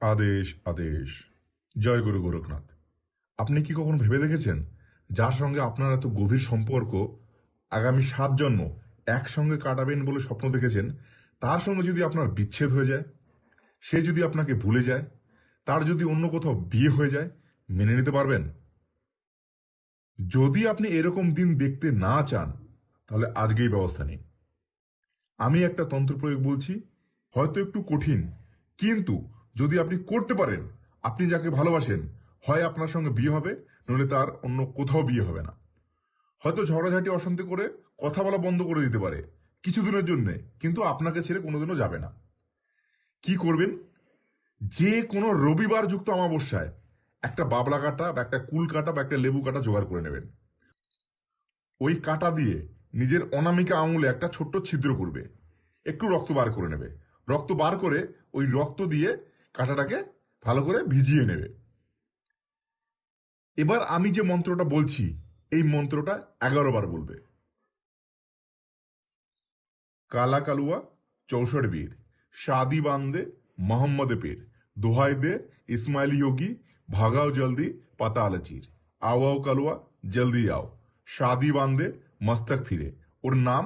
আদেশ আদেশ। জয় গুরু গোরখনাথ। আপনি কি কখনো ভেবে দেখেছেন, যার সঙ্গে আপনার এত গভীর সম্পর্ক, আগামী 7 জন্ম একসঙ্গে কাটাবেন বলে স্বপ্ন দেখেছেন, তার সঙ্গে যদি আপনার বিচ্ছেদ হয়ে যায়, সে যদি আপনাকে ভুলে যায়, তার যদি অন্য কোথাও বিয়ে হয়ে যায়, মেনে নিতে পারবেন? যদি আপনি এরকম দিন দেখতে না চান, তাহলে আজকেই ব্যবস্থা নিন। আমি একটা তন্ত্র প্রয়োগ বলছি, হয়তো একটু কঠিন, কিন্তু যদি আপনি করতে পারেন, আপনি যাকে ভালোবাসেন, হয় আপনার সঙ্গে বিয়ে হবে, নইলে তার অন্য কোথাও বিয়ে হবে না। হয়তো ঝগড়াঝাটি অশান্তি করে কথা বলা বন্ধ করে দিতে পারে কিছুদিনের জন্য, কিন্তু আপনাকে ছেড়ে কোনোদিনও যাবে না। কি করবেন? যে কোনো রবিবার যুক্ত অমাবস্যায় একটা বাবলা কাটা বা একটা কুল কাটা বা একটা লেবু কাটা জোগাড় করে নেবেন। ওই কাঁটা দিয়ে নিজের অনামিকা আঙুলে একটা ছোট্ট ছিদ্র করবে, একটু রক্ত বার করে নেবে। রক্ত বার করে ওই রক্ত দিয়ে কাঁটাটাকে ভালো করে ভিজিয়ে নেবে। এবার আমি যে মন্ত্রটা বলছি, এই মন্ত্রটা 11 বার বলবে। কালা কালুয়া 64 বীর, शादी बांधे मोहम्मद पीर, दुहाई दे इस्माइली योगी, भागाओ जल्दी पताल चीर, आओ आओ कलुआ जल्दी आओ, शादी बांधे मस्तक फिरे, और नाम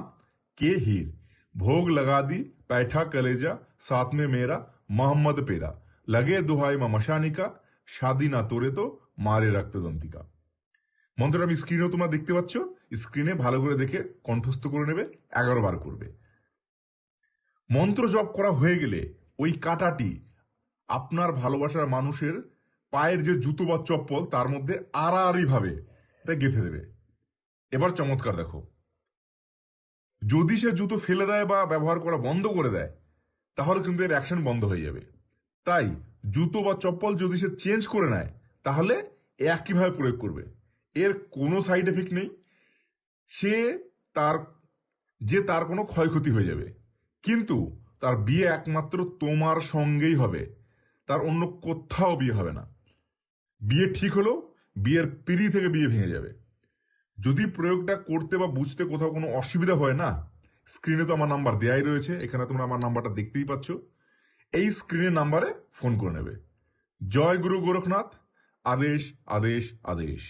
के हीर, भोग लगा दी पैठा कलेजा, साथ में मेरा मोहम्मद पेरा, लगे दुहाई मशानी का, शादी ना তোরে তো মারে রক্তদন্তিকা। মন্ত্রটা আমি স্ক্রিনেও তোমরা দেখতে পাচ্ছ, স্ক্রিনে ভালো করে দেখে কণ্ঠস্থ করে নেবে, 11 বার করবে। মন্ত্র জপ করা হয়ে গেলে ওই কাঁটাটি আপনার ভালোবাসার মানুষের পায়ের যে জুতো বা চপ্পল তার মধ্যে আড়াআড়ি ভাবে এটা গেঁথে দেবে। এবার চমৎকার দেখো, যদি সে জুতো ফেলে দেয় বা ব্যবহার করা বন্ধ করে দেয়, তাহলে কিন্তু এর অ্যাকশন বন্ধ হয়ে যাবে। তাই জুতো বা চপ্পল যদি সে চেঞ্জ করে নেয়, তাহলে একইভাবে প্রয়োগ করবে। এর কোনো সাইড এফেক্ট নেই। সে তার তার কোনো ক্ষয়ক্ষতি হয়ে যাবে, কিন্তু তার বিয়ে একমাত্র তোমার সঙ্গেই হবে, তার অন্য কোথাও বিয়ে হবে না। বিয়ে ঠিক হলো, বিয়ের পিঁড়ি থেকে বিয়ে ভেঙে যাবে। যদি প্রয়োগটা করতে বা বুঝতে কোথাও কোনো অসুবিধা হয় না, স্ক্রিনে তো আমার নাম্বার দেয়াই রয়েছে, এখানে তোমরা আমার নাম্বারটা দেখতেই পাচ্ছ। এই স্ক্রিনের নাম্বারে ফোন করে নেবে। জয় গুরু গোরখনাথ। আদেশ আদেশ আদেশ।